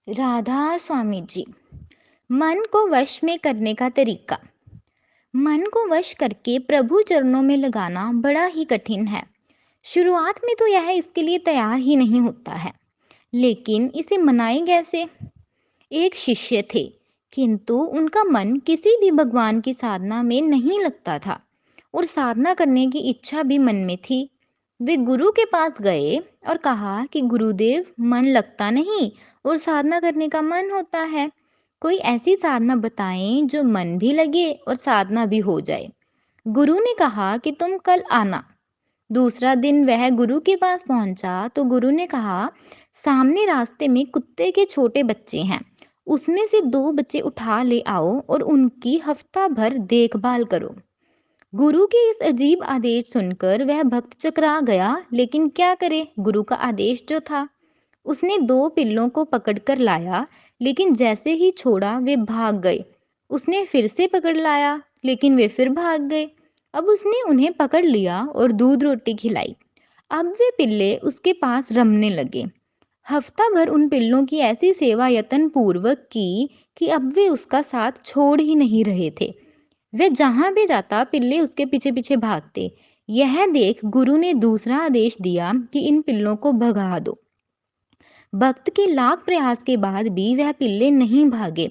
राधा स्वामी जी। मन को वश में करने का तरीका। मन को वश करके प्रभु चरणों में लगाना बड़ा ही कठिन है। शुरुआत में तो यह इसके लिए तैयार ही नहीं होता है। लेकिन इसे मनाएं कैसे? एक शिष्य थे, किंतु उनका मन किसी भी भगवान की साधना में नहीं लगता था और साधना करने की इच्छा भी मन में थी। वे गुरु के पास गए और कहा कि गुरुदेव, मन लगता नहीं और साधना करने का मन होता है। कोई ऐसी साधना बताएं जो मन भी लगे और साधना भी हो जाए। गुरु ने कहा कि तुम कल आना। दूसरा दिन वह गुरु के पास पहुंचा तो गुरु ने कहा, सामने रास्ते में कुत्ते के छोटे बच्चे हैं, उसमें से दो बच्चे उठा ले आओ और उनकी हफ्ता भर देखभाल करो। गुरु के इस अजीब आदेश सुनकर वह भक्त चकरा गया, लेकिन क्या करे, गुरु का आदेश जो था। उसने दो पिल्लों को पकड़कर लाया, लेकिन जैसे ही छोड़ा वे भाग गए। उसने फिर से पकड़ लाया, लेकिन वे फिर भाग गए। अब उसने उन्हें पकड़ लिया और दूध रोटी खिलाई। अब वे पिल्ले उसके पास रमने लगे। हफ्ता भर उन पिल्लों की ऐसी सेवा यत्न पूर्वक की कि अब वे उसका साथ छोड़ ही नहीं रहे थे। वह जहां भी जाता पिल्ले उसके पीछे पीछे भागते। यह देख गुरु ने दूसरा आदेश दिया कि इन पिल्लों को भगा दो। भक्त के लाख प्रयास के बाद भी वह पिल्ले नहीं भागे।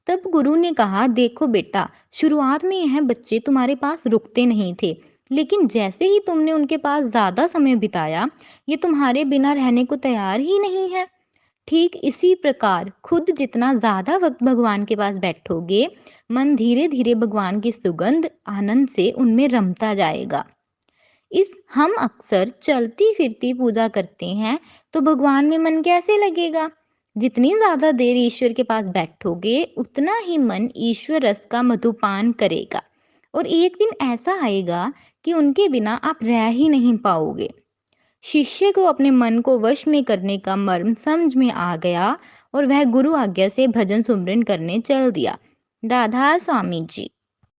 तब गुरु ने कहा, देखो बेटा, शुरुआत में यह बच्चे तुम्हारे पास रुकते नहीं थे, लेकिन जैसे ही तुमने उनके पास ज्यादा समय बिताया, ये तुम्हारे बिना रहने को तैयार ही नहीं है। ठीक इसी प्रकार खुद जितना ज्यादा वक्त भगवान के पास बैठोगे, मन धीरे धीरे भगवान की सुगंध आनंद से उनमें रमता जाएगा। इस हम अक्सर चलती फिरती पूजा करते हैं, तो भगवान में मन कैसे लगेगा? जितनी ज्यादा देर ईश्वर के पास बैठोगे, उतना ही मन ईश्वर रस का मधुपान करेगा और एक दिन ऐसा आएगा कि उनके बिना आप रह ही नहीं पाओगे। शिष्य को अपने मन को वश में करने का मर्म समझ में आ गया और वह गुरु आज्ञा से भजन सुमरन करने चल दिया। राधा स्वामी जी।